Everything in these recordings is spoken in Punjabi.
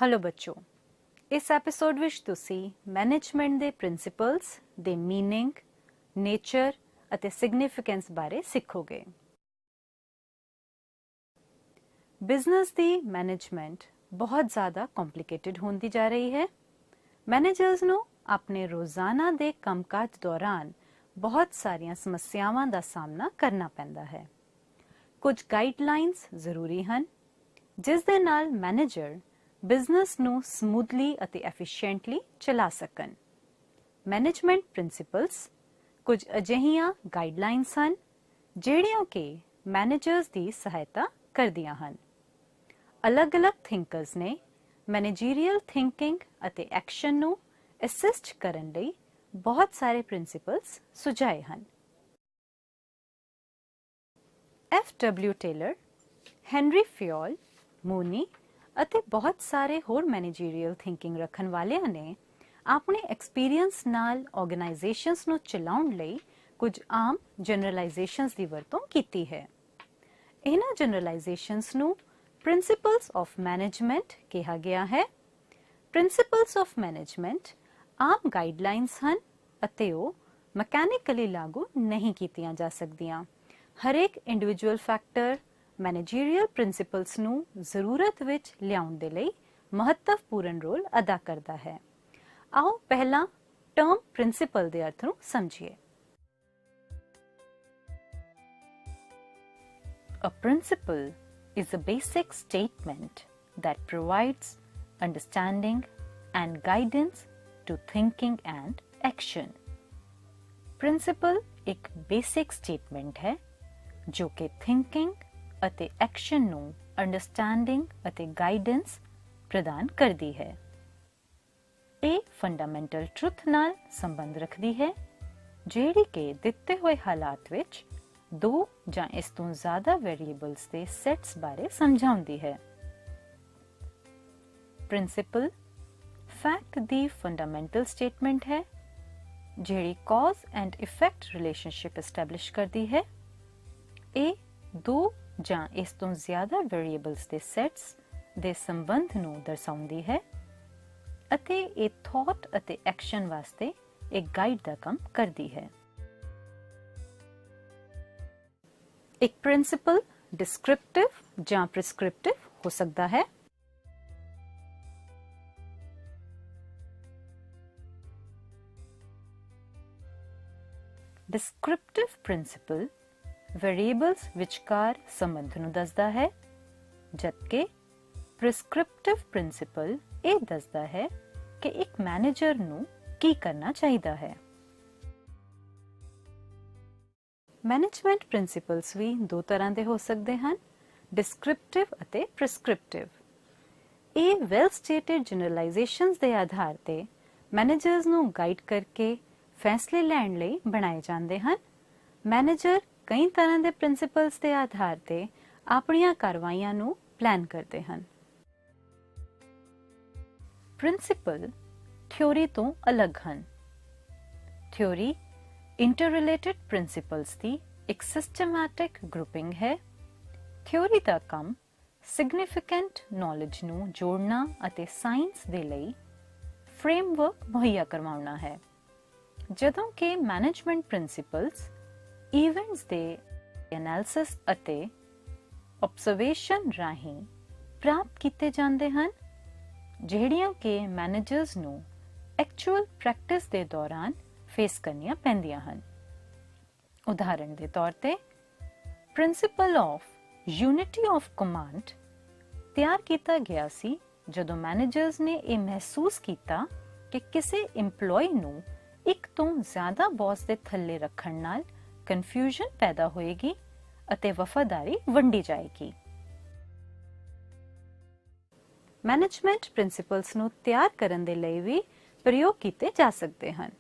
हेलो बच्चों, इस एपीसोड विच तुसी मैनेजमेंट दे प्रिंसिपल्स दे मीनिंग, नेचर अते सिग्निफिकेंस बारे सीखोगे। बिजनेस दी मैनेजमेंट बहुत ज़्यादा कॉम्प्लिकेटेड होंदी जा रही है। मैनेजर्स नूं अपने रोज़ाना दे कामकाज दौरान बहुत सारियां समस्यावां दा सामना करना पैंदा है। कुछ गाइडलाइंस ज़रूरी हन जिस दे नाल मैनेजर बिजनेस ਨੂੰ ਸਮੂਥਲੀ ਅਤੇ ਐਫੀਸ਼ੀਐਂਟਲੀ ਚਲਾ ਸਕਣ। ਮੈਨੇਜਮੈਂਟ ਪ੍ਰਿੰਸੀਪਲਸ ਕੁਝ ਅਜਿਹੀਆਂ ਗਾਈਡਲਾਈਨਸ ਹਨ ਜਿਹੜੀਆਂ ਕਿ ਮੈਨੇਜਰਸ ਦੀ ਸਹਾਇਤਾ ਕਰਦੀਆਂ ਹਨ। ਅਲੱਗ-ਅਲੱਗ ਥਿੰਕਰਸ ਨੇ ਮੈਨੇਜਰੀਅਲ ਥਿੰਕਿੰਗ ਅਤੇ ਐਕਸ਼ਨ ਨੂੰ ਅਸਿਸਟ ਕਰਨ ਲਈ ਬਹੁਤ ਸਾਰੇ ਪ੍ਰਿੰਸੀਪਲਸ ਸੁਝਾਏ ਹਨ। F.W. ਟੇਲਰ, ਹੈਨਰੀ ਫਿਓਲ, ਮੂਨੀ ਅਤੇ ਬਹੁਤ ਸਾਰੇ ਹੋਰ ਮੈਨੇਜਰੀਅਲ ਥਿੰਕਿੰਗ ਰੱਖਣ ਵਾਲਿਆਂ ਨੇ ਆਪਣੇ ਐਕਸਪੀਰੀਅੰਸ ਨਾਲ ਆਰਗੇਨਾਈਜੇਸ਼ਨਸ ਨੂੰ ਚਲਾਉਣ ਲਈ ਕੁਝ ਆਮ ਜਨਰਲਾਈਜੇਸ਼ਨਸ ਦੀ ਵਰਤੋਂ ਕੀਤੀ ਹੈ। ਇਹਨਾਂ ਜਨਰਲਾਈਜੇਸ਼ਨਸ ਨੂੰ ਪ੍ਰਿੰਸੀਪਲਸ ਆਫ ਮੈਨੇਜਮੈਂਟ ਕਿਹਾ ਗਿਆ ਹੈ। Principals of management Aam guidelines ਹਨ ਅਤੇ ਉਹ ਮਕੈਨਿਕਲੀ ਲਾਗੂ ਨਹੀਂ ਕੀਤੀਆਂ ਜਾ ਸਕਦੀਆਂ। ਹਰੇਕ ਇੰਡੀਵਿਜੂਅਲ ਫੈਕਟਰ मैनेजरियल प्रिंसिपल्स ਨੂੰ ਜ਼ਰੂਰਤ ਵਿੱਚ ਲਿਆਉਣ ਦੇ ਲਈ ਮਹੱਤਵਪੂਰਨ ਰੋਲ ਅਦਾ ਕਰਦਾ ਹੈ। ਆਓ ਪਹਿਲਾਂ ਟਰਮ ਪ੍ਰਿੰਸੀਪਲ ਦੇ ਅਰਥ ਨੂੰ ਸਮਝੀਏ। A principle is a basic statement that provides understanding and guidance to thinking and action. Principle ਇੱਕ basic statement ਹੈ ਜੋ ਕਿ thinking ਅਤੇ ਐਕਸ਼ਨ ਨੂੰ ਅੰਡਰਸਟੈਂਡਿੰਗ ਅਤੇ ਗਾਈਡੈਂਸ ਪ੍ਰਦਾਨ ਕਰਦੀ ਹੈ। ਇਹ ਫੰਡਾਮੈਂਟਲ ਟਰੁਥ ਨਾਲ ਸੰਬੰਧ ਰੱਖਦੀ ਹੈ ਜਿਹੜੀ ਕਿ ਦਿੱਤੇ ਹੋਏ ਹਾਲਾਤ ਵਿੱਚ ਦੋ ਜਾਂ ਇਸ ਤੋਂ ਜ਼ਿਆਦਾ ਵੇਰੀਏਬਲਸ ਦੇ ਸੈਟਸ ਬਾਰੇ ਸਮਝਾਉਂਦੀ ਹੈ। ਪ੍ਰਿੰਸੀਪਲ ਫੈਕਟ ਦੀ ਫੰਡਾਮੈਂਟਲ ਸਟੇਟਮੈਂਟ ਹੈ ਜਿਹੜੀ ਕਾਜ਼ ਐਂਡ ਇਫੈਕਟ ਰਿਲੇਸ਼ਨਸ਼ਿਪ ਐਸਟੈਬਲਿਸ਼ ਕਰਦੀ ਹੈ। ਇਹ ਦੋ ਜਾਂ ਇਸ ਤੋਂ ਜ਼ਿਆਦਾ ਵੇਰੀਏਬਲਸ ਦੇ ਸੈਟਸ ਦੇ ਸੰਬੰਧ ਨੂੰ ਦਰਸਾਉਂਦੀ ਹੈ ਅਤੇ ਇਹ ਥਾਟ ਅਤੇ ਐਕਸ਼ਨ ਵਾਸਤੇ ਇੱਕ ਗਾਈਡ ਦਾ ਕੰਮ ਕਰਦੀ ਹੈ। ਇੱਕ ਪ੍ਰਿੰਸੀਪਲ ਡਿਸਕ੍ਰਿਪਟਿਵ ਜਾਂ ਪ੍ਰਿਸਕ੍ਰਿਪਟਿਵ ਹੋ ਸਕਦਾ ਹੈ। ਡਿਸਕ੍ਰਿਪਟਿਵ ਪ੍ਰਿੰਸੀਪਲ वेरिएबल्स विचकार संबंध ਨੂੰ ਦੱਸਦਾ ਹੈ ਜਦਕਿ ਪ੍ਰਿਸਕ੍ਰਿਪਟਿਵ ਪ੍ਰਿੰਸੀਪਲ ਇਹ ਦੱਸਦਾ ਹੈ ਕਿ ਇੱਕ ਮੈਨੇਜਰ ਨੂੰ ਕੀ ਕਰਨਾ ਚਾਹੀਦਾ ਹੈ। ਮੈਨੇਜਮੈਂਟ ਪ੍ਰਿੰਸੀਪਲਸ ਵੀ ਦੋ ਤਰ੍ਹਾਂ ਦੇ ਹੋ ਸਕਦੇ ਹਨ, ਡਿਸਕ੍ਰਿਪਟਿਵ ਅਤੇ ਪ੍ਰਿਸਕ੍ਰਿਪਟਿਵ। ਇਹ ਵੈਲ ਸਟੇਟਡ ਜਨਰਲਾਈਜੇਸ਼ਨਸ ਦੇ ਆਧਾਰ ਤੇ ਮੈਨੇਜਰਸ ਨੂੰ ਗਾਈਡ ਕਰਕੇ ਫੈਸਲੇ ਲੈਣ ਲਈ ਬਣਾਏ ਜਾਂਦੇ ਹਨ। ਮੈਨੇਜਰ ਕਈ ਤਰ੍ਹਾਂ ਦੇ ਪ੍ਰਿੰਸੀਪਲਸ ਦੇ ਆਧਾਰ ਤੇ ਆਪਣੀਆਂ ਕਾਰਵਾਈਆਂ ਨੂੰ ਪਲਾਨ ਕਰਦੇ ਹਨ। ਪ੍ਰਿੰਸੀਪਲ ਥਿਉਰੀ ਤੋਂ ਅਲੱਗ ਹਨ। ਥਿਉਰੀ ਇੰਟਰਰਿਲੇਟਡ ਪ੍ਰਿੰਸੀਪਲਸ ਦੀ ਇੱਕ ਸਿਸਟਮੈਟਿਕ ਗਰੁੱਪਿੰਗ ਹੈ। ਥਿਉਰੀ ਦਾ ਕੰਮ ਸਿਗਨੀਫੀਕੈਂਟ ਨੌਲੇਜ ਨੂੰ ਜੋੜਨਾ ਅਤੇ ਸਾਇੰਸ ਦੇ ਲਈ ਫਰੇਮਵਰਕ ਮੁਹੱਈਆ ਕਰਵਾਉਣਾ ਹੈ, ਜਦੋਂ ਕਿ ਮੈਨੇਜਮੈਂਟ ਪ੍ਰਿੰਸੀਪਲਸ ਇਵੈਂਟਸ ਦੇ ਐਨਾਲਿਸਿਸ ਅਤੇ ਆਬਜ਼ਰਵੇਸ਼ਨ ਰਾਹੀਂ ਪ੍ਰਾਪਤ ਕੀਤੇ ਜਾਂਦੇ ਹਨ ਜਿਹੜੀਆਂ ਕਿ ਮੈਨੇਜਰਸ ਨੂੰ ਐਕਚੁਅਲ ਪ੍ਰੈਕਟਿਸ ਦੇ ਦੌਰਾਨ ਫੇਸ ਕਰਨੀਆਂ ਪੈਂਦੀਆਂ ਹਨ। ਉਦਾਹਰਣ ਦੇ ਤੌਰ ਤੇ principal of unity of command ਤਿਆਰ ਕੀਤਾ ਗਿਆ ਸੀ ਜਦੋਂ ਮੈਨੇਜਰਸ ਨੇ ਇਹ ਮਹਿਸੂਸ ਕੀਤਾ ਕਿ ਕਿਸੇ EMPLOYEE ਨੂੰ ਇੱਕ ਤੋਂ ਜ਼ਿਆਦਾ ਬੌਸ ਦੇ ਥੱਲੇ ਰੱਖਣ ਨਾਲ ਕਨਫਿਊਜ਼ਨ ਪੈਦਾ ਹੋਏਗੀ ਅਤੇ ਵਫਾਦਾਰੀ ਵੰਡੀ ਜਾਏਗੀ। ਮੈਨੇਜਮੈਂਟ ਪ੍ਰਿੰਸੀਪਲਸ ਨੂੰ ਤਿਆਰ ਕਰਨ ਦੇ ਲਈ ਵੀ ਪ੍ਰਯੋਗ ਕੀਤੇ ਜਾ ਸਕਦੇ ਹਨ।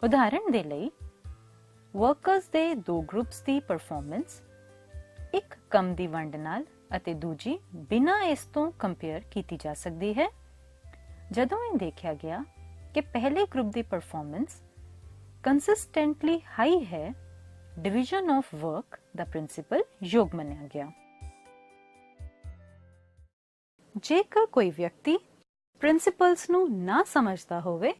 ਉਦਾਹਰਣ ਦੇ ਲਈ ਵਰਕਰਸ ਦੇ ਦੋ ਗਰੁੱਪਸ ਦੀ ਪਰਫਾਰਮੈਂਸ ਇੱਕ ਕੰਮ ਦੀ ਵੰਡ ਨਾਲ ਅਤੇ ਦੂਜੀ ਬਿਨਾਂ ਇਸ ਤੋਂ ਕੰਪੇਅਰ ਕੀਤੀ ਜਾ ਸਕਦੀ ਹੈ। ਜਦੋਂ ਇਹ ਦੇਖਿਆ ਗਿਆ ਕਿ ਪਹਿਲੇ ਗਰੁੱਪ ਦੀ ਪਰਫਾਰਮੈਂਸ ਕੰਸਿਸਟੈਂਟਲੀ ਹਾਈ ਹੈ, division of work the principle योग मन्या गया। ਜੇਕਰ ਕੋਈ ਵਿਅਕਤੀ ਪ੍ਰਿੰਸੀਪਲਸ ਨੂੰ ਨਾ ਸਮਝਦਾ ਹੋਵੇ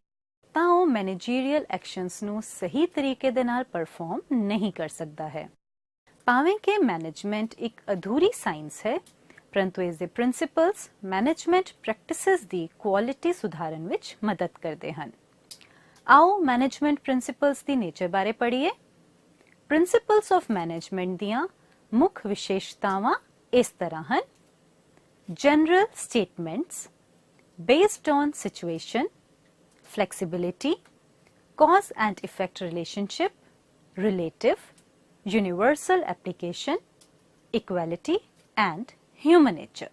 ਤਾਂ ਉਹ ਮੈਨੇਜਰੀਅਲ ਐਕਸ਼ਨਸ ਨੂੰ ਸਹੀ ਤਰੀਕੇ ਦੇ ਨਾਲ ਪਰਫਾਰਮ ਨਹੀਂ ਕਰ ਸਕਦਾ ਹੈ। ਭਾਵੇਂ ਕਿ ਮੈਨੇਜਮੈਂਟ ਇੱਕ ਅਧੂਰੀ ਸਾਇੰਸ ਹੈ, ਪਰੰਤੂ ਇਸ ਦੇ ਪ੍ਰਿੰਸੀਪਲਸ ਮੈਨੇਜਮੈਂਟ ਪ੍ਰੈਕਟਿਸਿਸ ਦੀ ਕੁਆਲਿਟੀ ਸੁਧਾਰਨ ਵਿੱਚ ਮਦਦ ਕਰਦੇ ਹਨ। ਆਓ ਮੈਨੇਜਮੈਂਟ ਪ੍ਰਿੰਸੀਪਲਸ ਦੀ ਨੇਚਰ ਬਾਰੇ ਪੜ੍ਹੀਏ। ਪ੍ਰਿੰਸੀਪਲਸ ਆਫ ਮੈਨੇਜਮੈਂਟ ਦੀਆਂ ਮੁੱਖ ਵਿਸ਼ੇਸ਼ਤਾਵਾਂ ਇਸ ਤਰ੍ਹਾਂ ਹਨ: general statements, based on situation, flexibility, cause and effect relationship, relative, universal application, equality and human nature.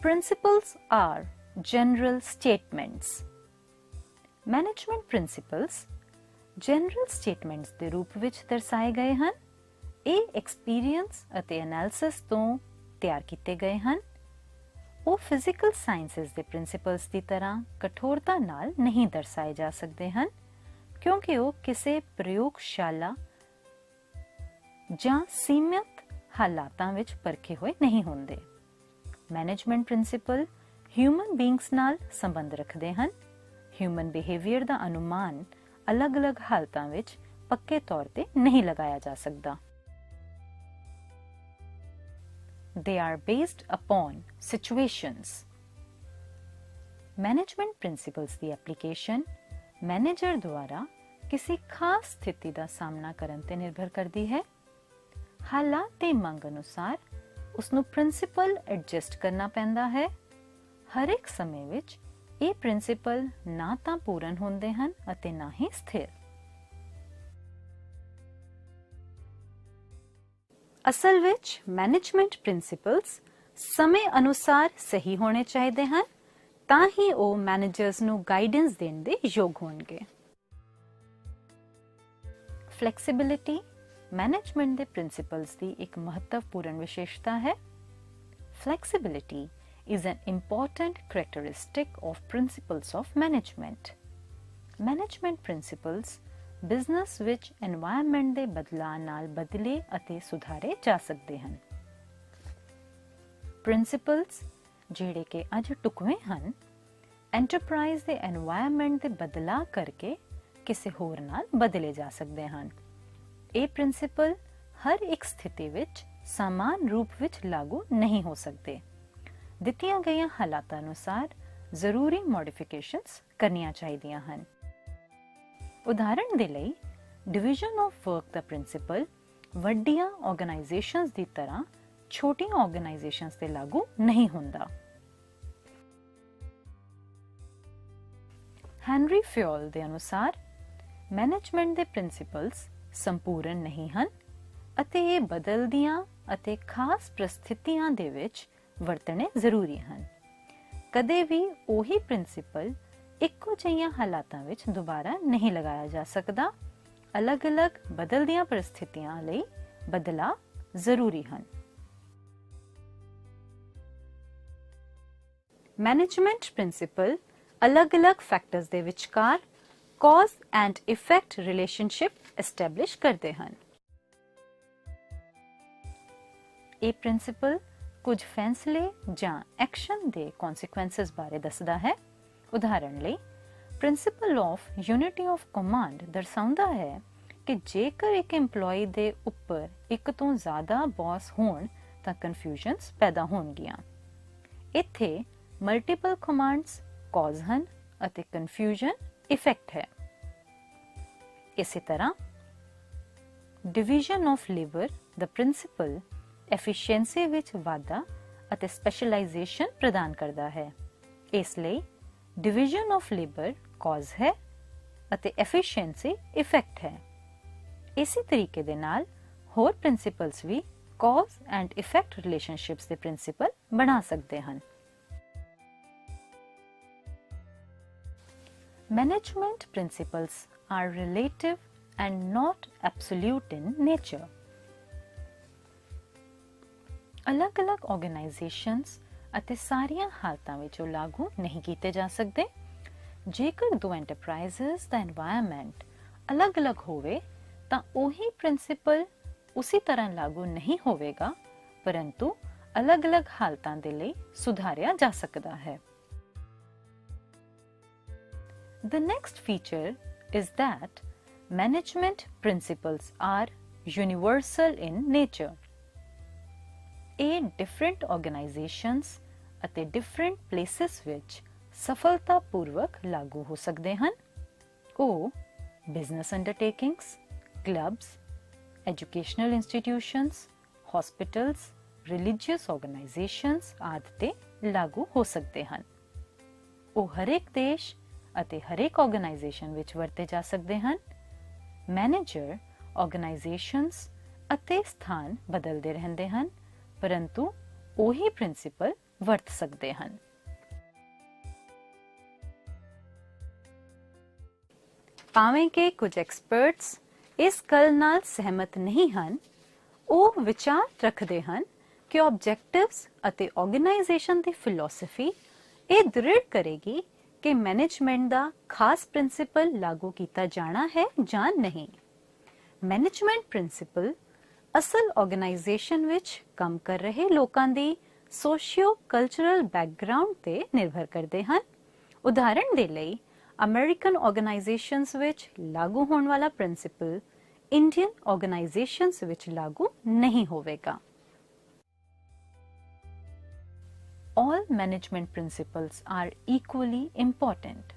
Principles are general statements. Management principles general statements ਦੇ ਰੂਪ ਵਿੱਚ ਦਰਸਾਏ ਗਏ ਹਨ। ਇਹ ਐਕਸਪੀਰੀਅੰਸ ਅਤੇ ਐਨਾਲਿਸਿਸ ਤੋਂ ਤਿਆਰ ਕੀਤੇ ਗਏ ਹਨ। ਉਹ ਫਿਜ਼ੀਕਲ ਸਾਇੰਸਿਸ ਦੇ ਪ੍ਰਿੰਸੀਪਲਸ ਦੀ ਤਰ੍ਹਾਂ ਕਠੋਰਤਾ ਨਾਲ ਨਹੀਂ ਦਰਸਾਏ ਜਾ ਸਕਦੇ ਹਨ, ਕਿਉਂਕਿ ਉਹ ਕਿਸੇ ਪ੍ਰਯੋਗਸ਼ਾਲਾ ਜਾਂ ਸੀਮਿਤ ਹਾਲਾਤਾਂ ਵਿੱਚ ਪਰਖੇ ਹੋਏ ਨਹੀਂ ਹੁੰਦੇ। ਮੈਨੇਜਮੈਂਟ ਪ੍ਰਿੰਸੀਪਲ ਹਿਊਮਨ ਬੀਇੰਗਸ ਨਾਲ ਸੰਬੰਧ ਰੱਖਦੇ ਹਨ। ਹਿਊਮਨ ਬਿਹੇਵੀਅਰ ਦਾ ਅਨੁਮਾਨ ਅਲੱਗ-ਅਲੱਗ ਹਾਲਤਾਂ ਵਿੱਚ ਪੱਕੇ ਤੌਰ ਤੇ ਨਹੀਂ ਲਗਾਇਆ ਜਾ ਸਕਦਾ। They are based upon situations. Management principles the application manager ਦੁਆਰਾ ਕਿਸੇ ਖਾਸ ਸਥਿਤੀ ਦਾ ਸਾਹਮਣਾ ਕਰਨ ਤੇ ਨਿਰਭਰ ਕਰਦੀ ਹੈ। ਹਾਲਾਤ ਦੀ ਮੰਗ ਅਨੁਸਾਰ ਉਸ ਨੂੰ ਪ੍ਰਿੰਸੀਪਲ ਐਡਜਸਟ ਕਰਨਾ ਪੈਂਦਾ ਹੈ। ਹਰ ਇੱਕ ਸਮੇਂ ਵਿੱਚ ਇਹ ਪ੍ਰਿੰਸੀਪਲ ਨਾ ਤਾਂ ਪੂਰਨ ਹੁੰਦੇ ਹਨ ਅਤੇ ਨਾ ਹੀ ਸਥਿਰ। ਅਸਲ ਵਿੱਚ ਮੈਨੇਜਮੈਂਟ ਪ੍ਰਿੰਸੀਪਲਸ ਸਮੇਂ ਅਨੁਸਾਰ ਸਹੀ ਹੋਣੇ ਚਾਹੀਦੇ ਹਨ, ਤਾਂ ਹੀ ਉਹ ਮੈਨੇਜਰਸ ਨੂੰ ਗਾਈਡੈਂਸ ਦੇਣ ਦੇ ਯੋਗ ਹੋਣਗੇ। ਫਲੈਕਸੀਬਿਲਿਟੀ ਮੈਨੇਜਮੈਂਟ ਦੇ ਪ੍ਰਿੰਸੀਪਲਸ ਦੀ ਇੱਕ ਮਹੱਤਵਪੂਰਨ ਵਿਸ਼ੇਸ਼ਤਾ ਹੈ। Flexibility is an important characteristic of principles of management. Management principles business ਵਿੱਚ এনवायरमेंट ਦੇ ਬਦਲਾਅ ਨਾਲ ਬਦਲੇ ਅਤੇ ਸੁਧਾਰੇ ਜਾ ਸਕਦੇ ਹਨ। ਪ੍ਰਿੰਸੀਪਲਸ ਜਿਹੜੇ ਕਿ ਅੱਜ ਢੁਕਵੇਂ ਹਨ, ਐਂਟਰਪ੍ਰਾਈਜ਼ ਦੇ এনवायरमेंट ਦੇ ਬਦਲਾਅ ਕਰਕੇ ਕਿਸੇ ਹੋਰ ਨਾਲ ਬਦਲੇ ਜਾ ਸਕਦੇ ਹਨ। ਇਹ ਪ੍ਰਿੰਸੀਪਲ ਹਰ ਇੱਕ ਸਥਿਤੀ ਵਿੱਚ ਸਮਾਨ ਰੂਪ ਵਿੱਚ ਲਾਗੂ ਨਹੀਂ ਹੋ ਸਕਦੇ। ਦਿੱਤੀਆਂ ਗਈਆਂ ਹਾਲਾਤਾਂ ਅਨੁਸਾਰ ਜ਼ਰੂਰੀ ਮੋਡੀਫਿਕੇਸ਼ਨਸ ਕਰਨੀਆਂ ਚਾਹੀਦੀਆਂ ਹਨ। ਉਦਾਹਰਣ ਦੇ ਲਈ division of work the principal ਵੱਡੀਆਂ ਆਰਗੇਨਾਈਜੇਸ਼ਨਸ ਦੀ ਤਰ੍ਹਾਂ ਛੋਟੀਆਂ ਆਰਗੇਨਾਈਜੇਸ਼ਨਸ ਤੇ ਲਾਗੂ ਨਹੀਂ ਹੁੰਦਾ। ਹੈਨਰੀ ਫਿਓਲ ਦੇ ਅਨੁਸਾਰ ਮੈਨੇਜਮੈਂਟ ਦੇ ਪ੍ਰਿੰਸੀਪਲਸ ਸੰਪੂਰਨ ਨਹੀਂ ਹਨ ਅਤੇ ਇਹ ਬਦਲਦੀਆਂ ਅਤੇ ਖਾਸ ਪ੍ਰਸਥਿਤੀਆਂ ਦੇ ਵਿੱਚ ਵਰਤਣੇ ਜ਼ਰੂਰੀ ਹਨ। ਕਦੇ ਵੀ ਉਹੀ ਪ੍ਰਿੰਸੀਪਲ ਇੱਕੋ ਜਿਹੀਆਂ ਹਾਲਾਤਾਂ ਵਿੱਚ ਦੁਬਾਰਾ ਨਹੀਂ ਲਗਾਇਆ ਜਾ ਸਕਦਾ। ਅਲੱਗ-ਅਲੱਗ ਬਦਲਦੀਆਂ ਪ੍ਰਸਥਿਤੀਆਂ ਲਈ ਬਦਲਾਅ ਜ਼ਰੂਰੀ ਹਨ। ਮੈਨੇਜਮੈਂਟ ਪ੍ਰਿੰਸੀਪਲ ਅਲੱਗ-ਅਲੱਗ ਫੈਕਟਰਸ ਦੇ ਵਿਚਕਾਰ ਕਾਜ਼ ਐਂਡ ਇਫੈਕਟ ਰਿਲੇਸ਼ਨਸ਼ਿਪ ਐਸਟੈਬਲਿਸ਼ ਕਰਦੇ ਹਨ। ਇਹ ਪ੍ਰਿੰਸੀਪਲ ਕੁਝ ਫੈਸਲੇ ਜਾਂ ਐਕਸ਼ਨ ਦੇ ਕਨਸੀਕੁਐਂਸਸ ਬਾਰੇ ਦੱਸਦਾ ਹੈ। ਉਦਾਹਰਣ ਲਈ principal of unity of command ਦਰਸਾਉਂਦਾ ਹੈ ਕਿ ਜੇਕਰ ਇੱਕ EMPLOYEE ਦੇ ਉੱਪਰ ਇੱਕ ਤੋਂ ਜ਼ਿਆਦਾ ਬੌਸ ਹੋਣ ਤਾਂ ਕਨਫਿਊਜ਼ਨਸ ਪੈਦਾ ਹੋਣਗੀਆਂ। ਇੱਥੇ ਮਲਟੀਪਲ ਕਮਾਂਡਸ ਕਾਜ਼ ਹਨ ਅਤੇ ਕਨਫਿਊਜ਼ਨ ਇਫੈਕਟ ਹੈ। ਇਸੇ ਤਰ੍ਹਾਂ division of labour the principal efficiency ਵਿੱਚ ਵਾਧਾ ਅਤੇ ਸਪੈਸ਼ਲਾਈਜੇਸ਼ਨ ਪ੍ਰਦਾਨ ਕਰਦਾ ਹੈ। ਇਸ ਲਈ ਡਿਵੀਜ਼ਨ ਆਫ ਲੇਬਰ ਕਾਜ਼ ਹੈ ਅਤੇ ਐਫੀਸ਼ੀਐਂਸੀ ਇਫੈਕਟ ਹੈ। ਇਸੇ ਤਰੀਕੇ ਦੇ ਨਾਲ ਹੋਰ ਪ੍ਰਿੰਸੀਪਲਸ ਵੀ ਕਾਜ਼ ਐਂਡ ਇਫੈਕਟ ਰਿਲੇਸ਼ਨਸ਼ਿਪਸ ਦੇ ਪ੍ਰਿੰਸੀਪਲ ਬਣਾ ਸਕਦੇ ਹਨ। Management principles are relative and not absolute in nature. ਅਲੱਗ-ਅਲੱਗ ਆਰਗੇਨਾਈਜੇਸ਼ਨਸ ਅਤੇ ਸਾਰੀਆਂ ਹਾਲਤਾਂ ਵਿੱਚ ਉਹ ਲਾਗੂ ਨਹੀਂ ਕੀਤੇ ਜਾ ਸਕਦੇ। ਜੇਕਰ ਦੋ ਐਂਟਰਪ੍ਰਾਈਜ਼ਸ ਦਾ এনवायरमेंट ਅਲੱਗ-ਅਲੱਗ ਹੋਵੇ ਤਾਂ ਉਹੀ ਪ੍ਰਿੰਸੀਪਲ ਉਸੇ ਤਰ੍ਹਾਂ ਲਾਗੂ ਨਹੀਂ ਹੋਵੇਗਾ, परंतु अलग-अलग हालतां दे लई सुधारिया जा सकदा है। The next feature is that management principles are universal in nature. ਇਹ different organizations ਅਤੇ different places ਵਿੱਚ ਸਫਲਤਾਪੂਰਵਕ ਲਾਗੂ ਹੋ ਸਕਦੇ ਹਨ। ਉਹ business undertakings, clubs, educational institutions, hospitals, religious organizations ਆਦਿ ਤੇ ਲਾਗੂ ਹੋ ਸਕਦੇ ਹਨ। ਉਹ ਹਰੇਕ ਦੇਸ਼ ਅਤੇ ਹਰੇਕ ਆਰਗੇਨਾਈਜੇਸ਼ਨ ਵਿੱਚ ਵਰਤੇ ਜਾ ਸਕਦੇ ਹਨ। ਮੈਨੇਜਰ ਆਰਗੇਨਾਈਜੇਸ਼ਨਸ ਅਤੇ ਸਥਾਨ ਬਦਲਦੇ ਰਹਿੰਦੇ ਹਨ, परंतु ਉਹੀ ਪ੍ਰਿੰਸੀਪਲ ਵਰਤ ਸਕਦੇ ਹਨ। ਭਾਵੇਂ ਕਿ ਕੁਝ ਐਕਸਪਰਟਸ ਇਸ ਗੱਲ ਨਾਲ ਸਹਿਮਤ ਨਹੀਂ ਹਨ, ਉਹ ਵਿਚਾਰ ਰੱਖਦੇ ਹਨ ਕਿ ਆਬਜੈਕਟਿਵਸ ਅਤੇ ਆਰਗੇਨਾਈਜੇਸ਼ਨ ਦੀ ਫਿਲਾਸਫੀ ਇਹ ਦ੍ਰਿੜ ਕਰੇਗੀ ਕਿ ਮੈਨੇਜਮੈਂਟ ਦਾ ਖਾਸ ਪ੍ਰਿੰਸੀਪਲ ਲਾਗੂ ਕੀਤਾ ਜਾਣਾ ਹੈ ਜਾਂ ਨਹੀਂ। ਮੈਨੇਜਮੈਂਟ ਪ੍ਰਿੰਸੀਪਲ ਅਸਲ ਆਰਗੇਨਾਈਜੇਸ਼ਨ ਵਿੱਚ ਕੰਮ ਕਰ ਰਹੇ ਲੋਕਾਂ ਦੀ ਸੋਸ਼ੀਓ ਕਲਚਰਲ ਬੈਕਗ੍ਰਾਉਂਡ ਤੇ ਨਿਰਭਰ ਕਰਦੇ ਹਨ। ਉਦਾਹਰਣ ਦੇ ਲਈ ਅਮਰੀਕਨ ਆਰਗੇਨਾਈਜੇਸ਼ਨਸ ਵਿੱਚ ਲਾਗੂ ਹੋਣ ਵਾਲਾ ਪ੍ਰਿੰਸੀਪਲ ਇੰਡੀਅਨ ਆਰਗੇਨਾਈਜੇਸ਼ਨਸ ਵਿੱਚ ਲਾਗੂ ਨਹੀਂ ਹੋਵੇਗਾ। All management principles are equally important.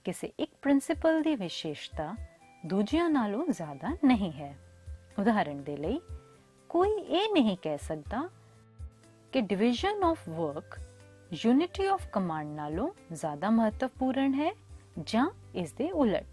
ਕਿਸੇ ਇੱਕ ਪ੍ਰਿੰਸੀਪਲ ਦੀ ਵਿਸ਼ੇਸ਼ਤਾ ਦੂਜਿਆਂ ਨਾਲੋਂ ਜ਼ਿਆਦਾ ਨਹੀਂ ਹੈ। ਉਦਾਹਰਣ ਦੇ ਲਈ ਕੋਈ ਇਹ ਨਹੀਂ ਕਹਿ ਸਕਦਾ ਕਿ division of work unity of command ਨਾਲੋਂ ਜ਼ਿਆਦਾ ਮਹੱਤਵਪੂਰਨ ਹੈ ਜਾਂ ਇਸ ਦੇ ਉਲਟ।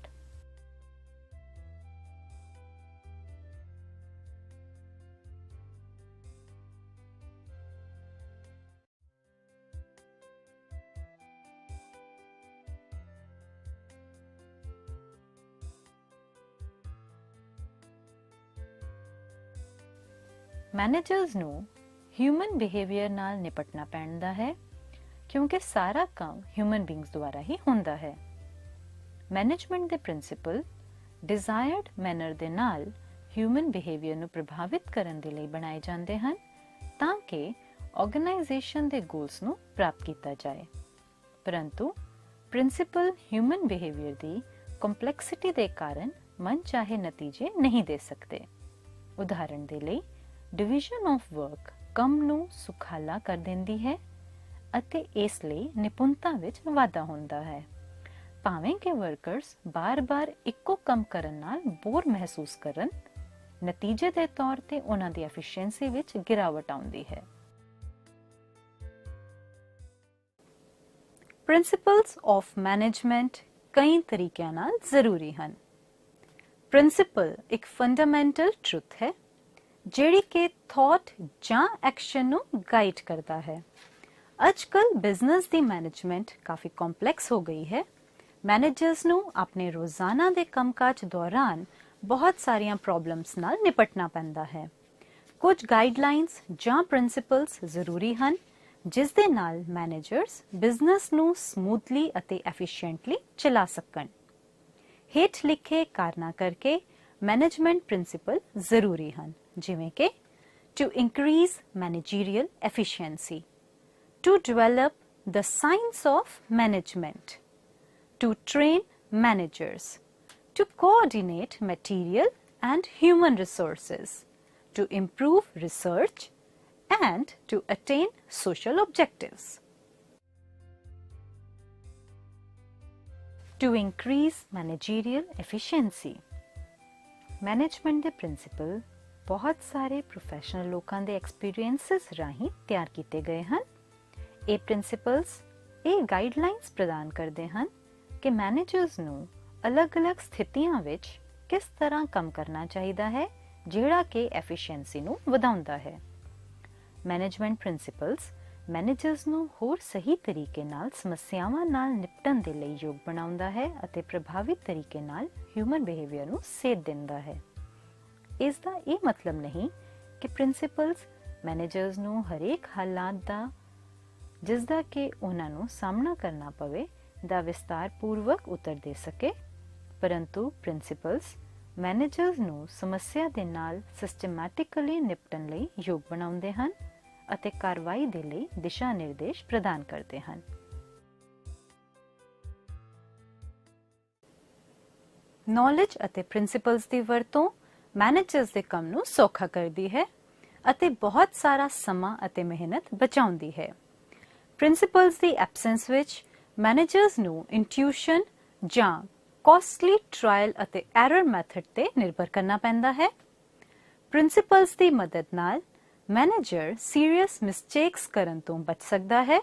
ਮੈਨੇਜਰਸ ਨੂੰ ਹਿਊਮਨ ਬਿਹੇਵੀਅਰ ਨਾਲ ਨਿਪਟਣਾ ਪੈਂਦਾ ਹੈ ਕਿਉਂਕਿ ਸਾਰਾ ਕੰਮ ਹਿਊਮਨ ਬੀਇੰਗਸ ਦੁਆਰਾ ਹੀ ਹੁੰਦਾ ਹੈ। ਮੈਨੇਜਮੈਂਟ ਦੇ ਪ੍ਰਿੰਸੀਪਲ ਡਿਜ਼ਾਇਰਡ ਮੈਨਰ ਦੇ ਨਾਲ ਹਿਊਮਨ ਬਿਹੇਵੀਅਰ ਨੂੰ ਪ੍ਰਭਾਵਿਤ ਕਰਨ ਦੇ ਲਈ ਬਣਾਏ ਜਾਂਦੇ ਹਨ ਤਾਂ ਕਿ ਆਰਗੇਨਾਈਜੇਸ਼ਨ ਦੇ ਗੋਲਸ ਨੂੰ ਪ੍ਰਾਪਤ ਕੀਤਾ ਜਾਏ। ਪਰੰਤੂ ਪ੍ਰਿੰਸੀਪਲ ਹਿਊਮਨ ਬਿਹੇਵੀਅਰ ਦੀ ਕੰਪਲੈਕਸਿਟੀ ਦੇ ਕਾਰਨ ਮਨਚਾਹੇ ਨਤੀਜੇ ਨਹੀਂ ਦੇ ਸਕਦੇ। ਉਦਾਹਰਣ ਦੇ ਲਈ ਡਿਵੀਜ਼ਨ ਆਫ ਵਰਕ ਕੰਮ ਨੂੰ ਸੁਖਾਲਾ ਕਰ ਦਿੰਦੀ ਹੈ ਅਤੇ ਇਸ ਲਈ ਨਿਪੁੰਨਤਾ ਵਿੱਚ ਵਾਧਾ ਹੁੰਦਾ ਹੈ। ਭਾਵੇਂ ਕਿ ਵਰਕਰਸ ਬਾਰ-ਬਾਰ ਇੱਕੋ ਕੰਮ ਕਰਨ ਨਾਲ ਬੋਰ ਮਹਿਸੂਸ ਕਰਨ, ਨਤੀਜੇ ਦੇ ਤੌਰ ਤੇ ਉਹਨਾਂ ਦੀ ਐਫੀਸ਼ੀਐਂਸੀ ਵਿੱਚ ਗਿਰਾਵਟ ਆਉਂਦੀ ਹੈ। ਪ੍ਰਿੰਸੀਪਲਸ ਆਫ ਮੈਨੇਜਮੈਂਟ ਕਈ ਤਰੀਕਿਆਂ ਨਾਲ ਜ਼ਰੂਰੀ ਹਨ। ਪ੍ਰਿੰਸੀਪਲ ਇੱਕ ਫੰਡਾਮੈਂਟਲ ਟਰੂਥ ਹੈ ਜਿਹੜੀ ਕਿ ਥਾਟ ਜਾਂ ਐਕਸ਼ਨ ਨੂੰ ਗਾਈਡ ਕਰਦਾ ਹੈ। ਅੱਜਕੱਲ ਬਿਜ਼ਨਸ ਦੀ ਮੈਨੇਜਮੈਂਟ ਕਾਫੀ ਕੰਪਲੈਕਸ ਹੋ ਗਈ ਹੈ। ਮੈਨੇਜਰਸ ਨੂੰ ਆਪਣੇ ਰੋਜ਼ਾਨਾ ਦੇ ਕੰਮਕਾਜ ਦੌਰਾਨ ਬਹੁਤ ਸਾਰੀਆਂ ਪ੍ਰੋਬਲਮਸ ਨਾਲ ਨਿਪਟਣਾ ਪੈਂਦਾ ਹੈ। ਕੁਝ ਗਾਈਡਲਾਈਨਸ ਜਾਂ ਪ੍ਰਿੰਸੀਪਲਸ ਜ਼ਰੂਰੀ ਹਨ ਜਿਸ ਦੇ ਨਾਲ ਮੈਨੇਜਰਸ ਬਿਜ਼ਨਸ ਨੂੰ ਸਮੂਥਲੀ ਅਤੇ ਐਫੀਸ਼ੀਐਂਟਲੀ ਚਲਾ ਸਕਣ। ਹੇਠ ਲਿਖੇ ਕਾਰਨਾਂ ਕਰਕੇ ਮੈਨੇਜਮੈਂਟ ਪ੍ਰਿੰਸੀਪਲ ਜ਼ਰੂਰੀ ਹਨ, ਜਿਵੇਂ ਕਿ to increase managerial efficiency, to develop the science of management, to train managers, to coordinate material and human resources, to improve research, and to attain social objectives. To increase managerial efficiency. Management ਦੇ principle ਬਹੁਤ ਸਾਰੇ ਪ੍ਰੋਫੈਸ਼ਨਲ ਲੋਕਾਂ ਦੇ ਐਕਸਪੀਰੀਐਂਸਸ ਰਾਹੀਂ ਤਿਆਰ ਕੀਤੇ ਗਏ ਹਨ। ਇਹ ਪ੍ਰਿੰਸੀਪਲਸ ਇਹ ਗਾਈਡਲਾਈਨਸ ਪ੍ਰਦਾਨ ਕਰਦੇ ਹਨ ਕਿ ਮੈਨੇਜਰਸ ਨੂੰ ਅਲੱਗ-ਅਲੱਗ ਸਥਿਤੀਆਂ ਵਿੱਚ ਕਿਸ ਤਰ੍ਹਾਂ ਕੰਮ ਕਰਨਾ ਚਾਹੀਦਾ ਹੈ ਜਿਹੜਾ ਕਿ ਐਫੀਸ਼ੀਐਂਸੀ ਨੂੰ ਵਧਾਉਂਦਾ ਹੈ। ਮੈਨੇਜਮੈਂਟ ਪ੍ਰਿੰਸੀਪਲਸ ਮੈਨੇਜਰਸ ਨੂੰ ਹੋਰ ਸਹੀ ਤਰੀਕੇ ਨਾਲ ਸਮੱਸਿਆਵਾਂ ਨਾਲ ਨਿਪਟਣ ਦੇ ਲਈ ਯੋਗ ਬਣਾਉਂਦਾ ਹੈ ਅਤੇ ਪ੍ਰਭਾਵੀ ਤਰੀਕੇ ਨਾਲ ਹਿਊਮਨ ਬਿਹੇਵੀਅਰ ਨੂੰ ਸੇਧ ਦਿੰਦਾ ਹੈ। ਇਸ ਦਾ ਇਹ ਮਤਲਬ ਨਹੀਂ ਕਿ ਪ੍ਰਿੰਸੀਪਲਸ ਮੈਨੇਜਰਸ ਨੂੰ ਹਰੇਕ ਹਾਲਾਤ ਦਾ ਜਿਸ ਦਾ ਕਿ ਉਹਨਾਂ ਨੂੰ ਸਾਹਮਣਾ ਕਰਨਾ ਪਵੇ ਦਾ ਵਿਸਤਾਰ ਪੂਰਵਕ ਉੱਤਰ ਦੇ ਸਕੇ, ਪਰੰਤੂ ਪ੍ਰਿੰਸੀਪਲਸ ਮੈਨੇਜਰਸ ਨੂੰ ਸਮੱਸਿਆ ਦੇ ਨਾਲ ਸਿਸਟਮੈਟਿਕਲੀ ਨਿਪਟਣ ਲਈ ਯੋਗ ਬਣਾਉਂਦੇ ਹਨ ਅਤੇ ਕਾਰਵਾਈ ਦੇ ਲਈ ਦਿਸ਼ਾ ਨਿਰਦੇਸ਼ ਪ੍ਰਦਾਨ ਕਰਦੇ ਹਨ। ਨੌਲੇਜ ਅਤੇ ਪ੍ਰਿੰਸੀਪਲਸ ਦੀ ਵਰਤੋਂ ਮੈਨੇਜਰਸ ਦੇ ਕੰਮ ਨੂੰ ਸੌਖਾ ਕਰਦੀ ਹੈ ਅਤੇ ਬਹੁਤ ਸਾਰਾ ਸਮਾਂ ਅਤੇ ਮਿਹਨਤ ਬਚਾਉਂਦੀ ਹੈ। ਪ੍ਰਿੰਸੀਪਲਸ ਦੀ ਐਬਸੈਂਸ ਵਿੱਚ ਮੈਨੇਜਰਸ ਨੂੰ ਇੰਟਿਊਸ਼ਨ ਜਾਂ ਕਾਸਟਲੀ ਟ੍ਰਾਇਲ ਅਤੇ ਐਰਰ ਮੈਥਡ ਤੇ ਨਿਰਭਰ ਕਰਨਾ ਪੈਂਦਾ ਹੈ। ਪ੍ਰਿੰਸੀਪਲਸ ਦੀ ਮਦਦ ਨਾਲ ਮੈਨੇਜਰ ਸੀਰੀਅਸ ਮਿਸਟੇਕਸ ਕਰਨ ਤੋਂ ਬਚ ਸਕਦਾ ਹੈ।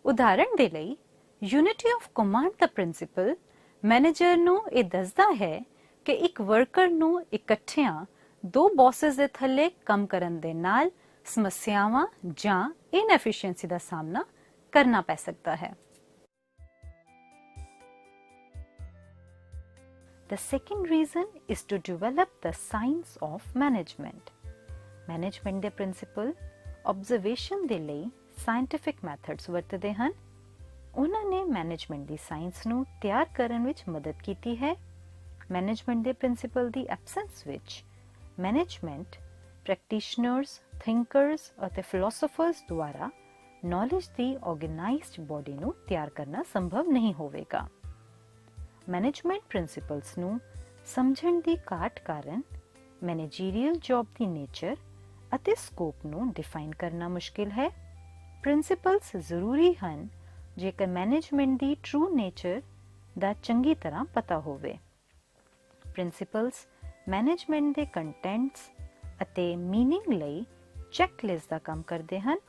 ਉਦਾਹਰਣ ਦੇ ਲਈ unity of command the principal manager ਨੂੰ ਇਹ ਦੱਸਦਾ ਹੈ ਕਿ ਇੱਕ ਵਰਕਰ ਨੂੰ ਇਕੱਠਿਆਂ ਦੋ ਬੌਸਸ ਦੇ ਥੱਲੇ ਕੰਮ ਕਰਨ ਦੇ ਨਾਲ ਸਮੱਸਿਆਵਾਂ ਜਾਂ ਇਨਐਫੀਸ਼ੀਐਂਸੀ ਦਾ ਸਾਹਮਣਾ ਕਰਨਾ ਪੈ ਸਕਦਾ ਹੈ। The second reason is to develop the science of management. Management ਦੇ principle observation ਦੇ ਲਈ scientific methods ਵਰਤਦੇ ਹਨ। ਉਹਨਾਂ ਨੇ ਮੈਨੇਜਮੈਂਟ ਦੀ ਸਾਇੰਸ ਨੂੰ ਤਿਆਰ ਕਰਨ ਵਿੱਚ ਮਦਦ ਕੀਤੀ ਹੈ। ਮੈਨੇਜਮੈਂਟ ਦੇ ਪ੍ਰਿੰਸੀਪਲ ਦੀ ਐਬਸੈਂਸ ਵਿੱਚ ਮੈਨੇਜਮੈਂਟ ਪ੍ਰੈਕਟੀਸ਼ਨਰਸ, ਥਿੰਕਰਸ ਅਤੇ ਫਿਲਾਸਫਰਸ ਦੁਆਰਾ ਨੌਲੇਜ ਦੀ ਆਰਗੇਨਾਈਜ਼ਡ ਬੋਡੀ ਨੂੰ ਤਿਆਰ ਕਰਨਾ ਸੰਭਵ ਨਹੀਂ ਹੋਵੇਗਾ। ਮੈਨੇਜਮੈਂਟ ਪ੍ਰਿੰਸੀਪਲਸ ਨੂੰ ਸਮਝਣ ਦੀ ਘਾਟ ਕਾਰਨ ਮੈਨੇਜੀਰੀਅਲ ਜੌਬ ਦੀ ਨੇਚਰ ਅਤੇ ਸਕੋਪ ਨੂੰ ਡਿਫਾਈਨ ਕਰਨਾ ਮੁਸ਼ਕਿਲ ਹੈ। ਪ੍ਰਿੰਸੀਪਲਸ ਜ਼ਰੂਰੀ ਹਨ ਜੇਕਰ ਮੈਨੇਜਮੈਂਟ ਦੀ ਟਰੂ ਨੇਚਰ ਦਾ ਚੰਗੀ ਤਰ੍ਹਾਂ ਪਤਾ ਹੋਵੇ। ਪ੍ਰਿੰਸੀਪਲਸ ਮੈਨੇਜਮੈਂਟ ਦੇ ਕੰਟੈਂਟਸ ਅਤੇ ਮੀਨਿੰਗ ਲਈ ਚੈੱਕਲਿਸਟ ਦਾ ਕੰਮ ਕਰਦੇ ਹਨ।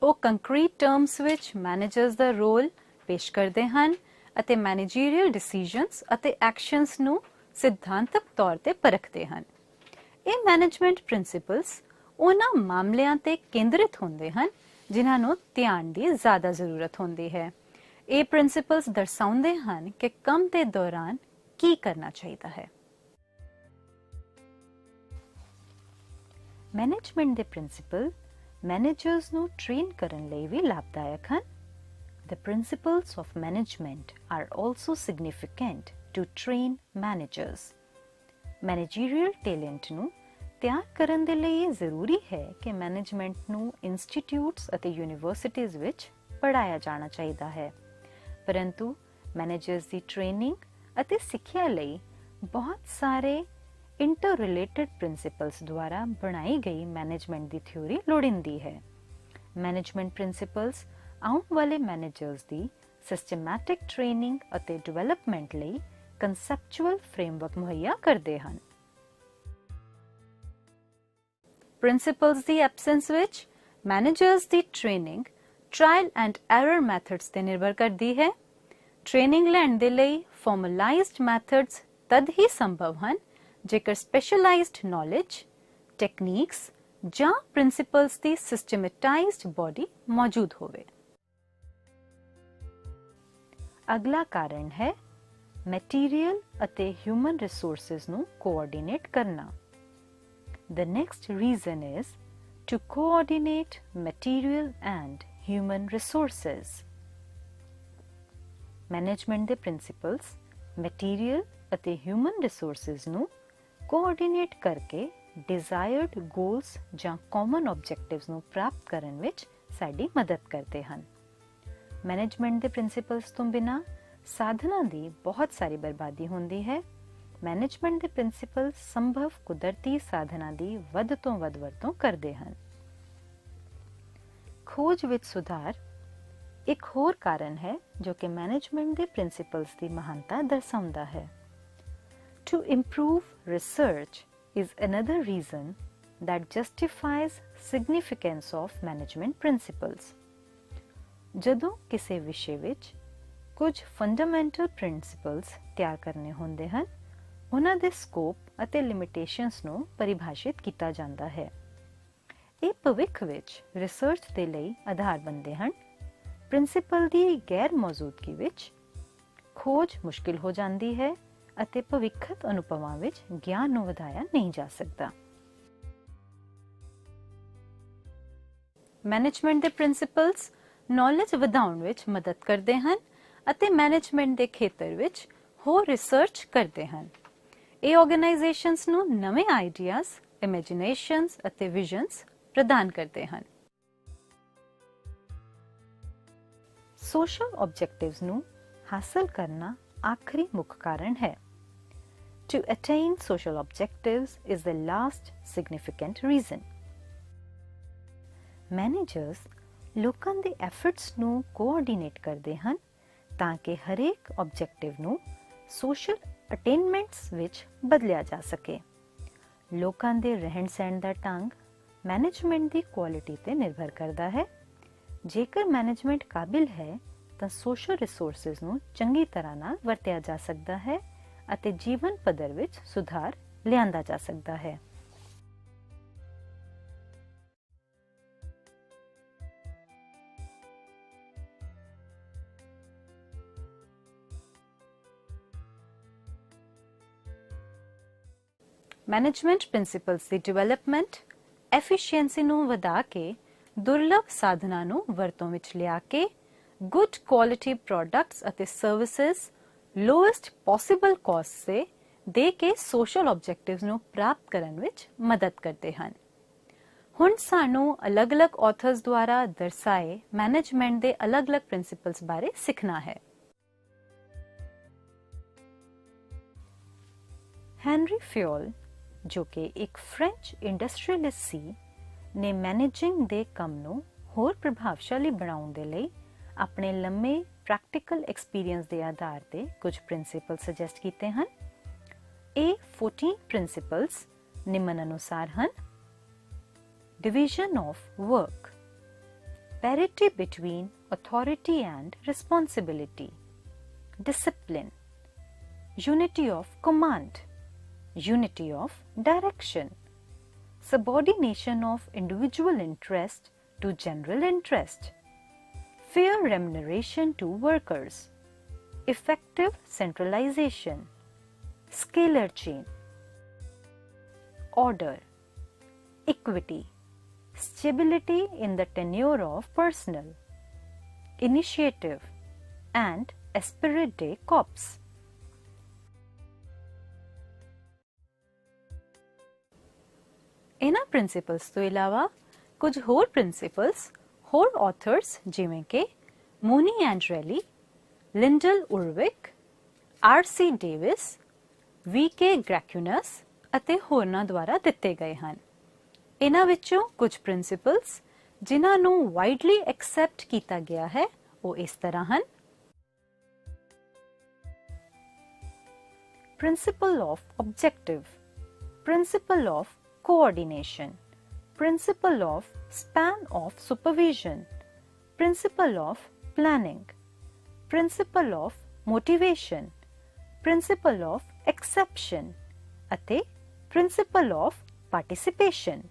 ਉਹ ਕੰਕਰੀਟ ਟਰਮਸ ਵਿੱਚ ਮੈਨੇਜਰਸ ਦਾ ਰੋਲ ਪੇਸ਼ ਕਰਦੇ ਹਨ ਅਤੇ ਮੈਨੇਜੀਰੀਅਲ ਡਿਸੀਜਨਸ ਅਤੇ ਐਕਸ਼ਨਸ ਨੂੰ ਸਿਧਾਂਤਕ ਤੌਰ ਤੇ ਪਰਖਦੇ ਹਨ। ਇਹ ਮੈਨੇਜਮੈਂਟ ਪ੍ਰਿੰਸੀਪਲਸ ਉਹਨਾਂ ਮਾਮਲਿਆਂ ਤੇ ਕੇਂਦਰਿਤ ਹੁੰਦੇ ਹਨ ਜਿਨ੍ਹਾਂ ਨੂੰ ਧਿਆਨ ਦੀ ਜ਼ਿਆਦਾ ਜ਼ਰੂਰਤ ਹੁੰਦੀ ਹੈ। ਇਹ ਪ੍ਰਿੰਸੀਪਲਸ ਦਰਸਾਉਂਦੇ ਹਨ ਕਿ ਕੰਮ ਦੇ ਦੌਰਾਨ ਕੀ ਕਰਨਾ ਚਾਹੀਦਾ ਹੈ। ਮੈਨੇਜਮੈਂਟ ਦੇ ਪ੍ਰਿੰਸੀਪਲ ਮੈਨੇਜਰਸ ਨੂੰ ਟ੍ਰੇਨ ਕਰਨ ਲਈ ਵੀ ਲਾਭਦਾਇਕ ਹਨ। The principles of management are also significant to train managers. Managerial talent ਨੂੰ ਤਿਆਰ ਕਰਨ ਦੇ ਲਈ ਇਹ ਜ਼ਰੂਰੀ ਹੈ ਕਿ ਮੈਨੇਜਮੈਂਟ ਨੂੰ ਇੰਸਟੀਟਿਊਟਸ ਅਤੇ ਯੂਨੀਵਰਸਿਟੀਜ਼ ਵਿੱਚ ਪੜ੍ਹਾਇਆ ਜਾਣਾ ਚਾਹੀਦਾ ਹੈ, ਪਰੰਤੂ ਮੈਨੇਜਰਸ ਦੀ ਟ੍ਰੇਨਿੰਗ ਅਤੇ ਸਿੱਖਿਆ ਲਈ ਬਹੁਤ ਸਾਰੇ ਇੰਟਰ ਰਿਲੇਟਡ ਪ੍ਰਿੰਸੀਪਲਸ ਦੁਆਰਾ ਬਣਾਈ ਗਈ ਮੈਨੇਜਮੈਂਟ ਦੀ ਥਿਊਰੀ ਲੋੜੀਂਦੀ ਹੈ। ਮੈਨੇਜਮੈਂਟ ਪ੍ਰਿੰਸੀਪਲਸ ਆਉਣ ਵਾਲੇ ਮੈਨੇਜਰਸ ਦੀ ਸਿਸਟਮੈਟਿਕ ਟ੍ਰੇਨਿੰਗ ਅਤੇ ਡਿਵੈਲਪਮੈਂਟ ਲਈ conceptual framework ਮੁਹੱਈਆ ਕਰਦੇ ਹਨ। ਪ੍ਰਿੰਸੀਪਲਸ ਦੀ ਐਬਸੈਂਸ ਵਿੱਚ managers the training trial and error methods ਤੇ ਨਿਰਭਰ ਕਰਦੀ ਹੈ। ਟ੍ਰੇਨਿੰਗ ਲੈਣ ਦੇ ਲਈ ਫਾਰਮਲਾਈਜ਼ਡ ਮੈਥਡਸ ਤਦ ਹੀ ਸੰਭਵ ਹਨ ਜੇਕਰ ਸਪੈਸ਼ਲਾਈਜ਼ਡ ਨੌਲੇਜ, ਟੈਕਨੀਕਸ ਜਾਂ ਪ੍ਰਿੰਸੀਪਲਸ ਦੀ ਸਿਸਟਮੈਟਾਈਜ਼ਡ ਬੋਡੀ ਮੌਜੂਦ ਹੋਵੇ। ਅਗਲਾ ਕਾਰਨ ਹੈ ਮਟੀਰੀਅਲ ਅਤੇ ਹਿਊਮਨ ਰਿਸੋਰਸਿਸ ਨੂੰ ਕੋਆਰਡੀਨੇਟ ਕਰਨਾ। The next reason is to coordinate material and human resources. Management ਦੇ principles material ਅਤੇ human resources ਨੂੰ coordinate ਕਰਕੇ desired goals ਜਾਂ common objectives ਨੂੰ ਪ੍ਰਾਪਤ ਕਰਨ ਵਿੱਚ ਸਾਡੀ ਮਦਦ ਕਰਦੇ ਹਨ। ਮੈਨੇਜਮੈਂਟ ਦੇ ਪ੍ਰਿੰਸੀਪਲਸ ਤੋਂ ਬਿਨਾਂ ਸਾਧਨਾਂ ਦੀ ਬਹੁਤ ਸਾਰੀ ਬਰਬਾਦੀ ਹੁੰਦੀ ਹੈ। ਮੈਨੇਜਮੈਂਟ ਦੇ ਪ੍ਰਿੰਸੀਪਲ ਸੰਭਵ ਕੁਦਰਤੀ ਸਾਧਨਾਂ ਦੀ ਵੱਧ ਤੋਂ ਵੱਧ ਵਰਤੋਂ ਕਰਦੇ ਹਨ। ਖੋਜ ਵਿੱਚ ਸੁਧਾਰ ਇੱਕ ਹੋਰ ਕਾਰਨ ਹੈ ਜੋ ਕਿ ਮੈਨੇਜਮੈਂਟ ਦੇ ਪ੍ਰਿੰਸੀਪਲਸ ਦੀ ਮਹਾਨਤਾ ਦਰਸਾਉਂਦਾ ਹੈ। To improve research is another reason that justifies significance of management principles. ਜਦੋਂ ਕਿਸੇ ਵਿਸ਼ੇ ਵਿੱਚ ਕੁਝ ਫੰਡਾਮੈਂਟਲ ਪ੍ਰਿੰਸੀਪਲਸ ਤਿਆਰ ਕਰਨੇ ਹੁੰਦੇ ਹਨ, ਉਹਨਾਂ ਦੇ ਸਕੋਪ ਅਤੇ ਲਿਮਿਟੇਸ਼ਨਸ ਨੂੰ ਪਰਿਭਾਸ਼ਿਤ ਕੀਤਾ ਜਾਂਦਾ ਹੈ। ਇਹ ਭਵਿੱਖ ਵਿੱਚ ਰਿਸਰਚ ਦੇ ਲਈ ਆਧਾਰ ਬਣਦੇ ਹਨ। ਪ੍ਰਿੰਸੀਪਲ ਦੀ ਗੈਰ ਮੌਜੂਦਗੀ ਵਿੱਚ ਖੋਜ ਮੁਸ਼ਕਿਲ ਹੋ ਜਾਂਦੀ ਹੈ ਅਤੇ ਭਵਿੱਖਤ ਅਨੁਭਵਾਂ ਵਿੱਚ ਗਿਆਨ ਨੂੰ ਵਧਾਇਆ ਨਹੀਂ ਜਾ ਸਕਦਾ। ਮੈਨੇਜਮੈਂਟ ਦੇ ਪ੍ਰਿੰਸੀਪਲਸ ਨੌਲੇਜ ਵਧਾਉਣ ਵਿੱਚ ਮਦਦ ਕਰਦੇ ਹਨ ਅਤੇ ਮੈਨੇਜਮੈਂਟ ਦੇ ਖੇਤਰ ਵਿੱਚ ਹੋਰ ਰਿਸਰਚ ਕਰਦੇ ਹਨ। ਇਹ ਆਰਗੇਨਾਈਜੇਸ਼ਨਸ ਨੂੰ ਨਵੇਂ ਆਈਡੀਆਜ਼, ਇਮੇਜਿਨੇਸ਼ਨਸ ਅਤੇ ਵਿਜ਼ਨਸ ਪ੍ਰਦਾਨ ਕਰਦੇ ਹਨ। ਸੋਸ਼ਲ ਆਬਜੈਕਟਿਵਸ ਨੂੰ ਹਾਸਲ ਕਰਨਾ ਆਖਰੀ ਮੁੱਖ ਕਾਰਨ ਹੈ। To attain social objectives is the last significant reason. Managers ਲੋਕਾਂ ਦੇ ਐਫਰਟਸ ਨੂੰ ਕੋਆਰਡੀਨੇਟ ਕਰਦੇ ਹਨ ਤਾਂ ਕਿ ਹਰੇਕ ਆਬਜੈਕਟਿਵ ਨੂੰ ਸੋਸ਼ਲ ਅਟੇਨਮੈਂਟਸ ਵਿੱਚ ਬਦਲਿਆ ਜਾ ਸਕੇ। ਲੋਕਾਂ ਦੇ ਰਹਿਣ ਸਹਿਣ ਦਾ ਢੰਗ ਮੈਨੇਜਮੈਂਟ ਦੀ ਕੁਆਲਿਟੀ ਤੇ ਨਿਰਭਰ ਕਰਦਾ ਹੈ। ਜੇਕਰ ਮੈਨੇਜਮੈਂਟ ਕਾਬਿਲ ਹੈ ਤਾਂ ਸੋਸ਼ਲ ਰਿਸੋਰਸਿਸ ਨੂੰ ਚੰਗੀ ਤਰ੍ਹਾਂ ਨਾਲ ਵਰਤਿਆ ਜਾ ਸਕਦਾ ਹੈ ਅਤੇ ਜੀਵਨ ਪੱਧਰ ਵਿੱਚ ਸੁਧਾਰ ਲਿਆਂਦਾ ਜਾ ਸਕਦਾ ਹੈ। ਮੈਨੇਜਮੈਂਟ ਪ੍ਰਿੰਸੀਪਲਸ ਦੀ ਡਿਵੈਲਪਮੈਂਟ ਐਫੀਸ਼ੀਐਂਸੀ ਨੂੰ ਵਧਾ ਕੇ ਦੁਰਲਭ ਸਾਧਨਾਂ ਨੂੰ ਵਰਤੋਂ ਵਿੱਚ ਲਿਆ ਕੇ ਗੁੱਡ ਕੁਆਲਿਟੀ ਪ੍ਰੋਡਕਟਸ ਅਤੇ ਸਰਵਿਸਿਜ਼ ਲੋਐਸਟ ਪੋਸੀਬਲ ਕਾਸਟ ਤੇ ਦੇ ਕੇ ਸੋਸ਼ਲ ਆਬਜੈਕਟਿਵਸ ਨੂੰ ਪ੍ਰਾਪਤ ਕਰਨ ਵਿੱਚ ਮਦਦ ਕਰਦੇ ਹਨ। ਹੁਣ ਸਾਨੂੰ ਅਲੱਗ-ਅਲੱਗ ਆਥਰਸ ਦੁਆਰਾ ਦਰਸਾਏ ਮੈਨੇਜਮੈਂਟ ਦੇ ਅਲੱਗ-ਅਲੱਗ ਪ੍ਰਿੰਸੀਪਲਸ ਬਾਰੇ ਸਿੱਖਣਾ ਹੈ। ਹੈਨਰੀ ਫਿਓਲ, ਜੋ ਕਿ ਇੱਕ ਫ੍ਰੈਂਚ ਇੰਡਸਟਰੀਅਲਿਸਟ ਸੀ, ਨੇ ਮੈਨੇਜਿੰਗ ਦੇ ਕੰਮ ਨੂੰ ਹੋਰ ਪ੍ਰਭਾਵਸ਼ਾਲੀ ਬਣਾਉਣ ਦੇ ਲਈ ਆਪਣੇ ਲੰਮੇ ਪ੍ਰੈਕਟੀਕਲ ਐਕਸਪੀਰੀਅੰਸ ਦੇ ਆਧਾਰ ਤੇ ਕੁਝ ਪ੍ਰਿੰਸੀਪਲ ਸੁਜੈਸਟ ਕੀਤੇ ਹਨ। ਇਹ 14 ਪ੍ਰਿੰਸੀਪਲਸ ਨਿਮਨ ਅਨੁਸਾਰ ਹਨ। Division of work, parity between authority and responsibility, discipline, unity of command, unity of direction, subordination of individual interest to general interest, fair remuneration to workers, effective centralization, scalar chain, order, equity, stability in the tenure of personnel, initiative, and esprit de corps. ਇਹਨਾਂ ਪ੍ਰਿੰਸੀਪਲਸ ਤੋਂ ਇਲਾਵਾ ਕੁਝ ਹੋਰ ਪ੍ਰਿੰਸੀਪਲਸ ਹੋਰ ਆਥਰਸ ਜਿਵੇਂ ਕਿ ਮੂਨੀ ਐਂਡ ਰੈਲੀ, ਲਿੰਡਲ ਉਰਵਿਕ, ਆਰ.ਸੀ. ਡੇਵਿਸ, ਵੀ.ਕੇ. ਗ੍ਰੈਕੂਨਸ ਅਤੇ ਹੋਰਨਾਂ ਦੁਆਰਾ ਦਿੱਤੇ ਗਏ ਹਨ। ਇਹਨਾਂ ਵਿੱਚੋਂ ਕੁਝ ਪ੍ਰਿੰਸੀਪਲਸ ਜਿਨ੍ਹਾਂ ਨੂੰ ਵਾਈਡਲੀ ਐਕਸੈਪਟ ਕੀਤਾ ਗਿਆ ਹੈ ਉਹ ਇਸ ਤਰ੍ਹਾਂ ਹਨ। Principle of objective, principle of coordination, principle of span of supervision, principle of planning, principle of motivation, principle of exception ਅਤੇ principle of participation.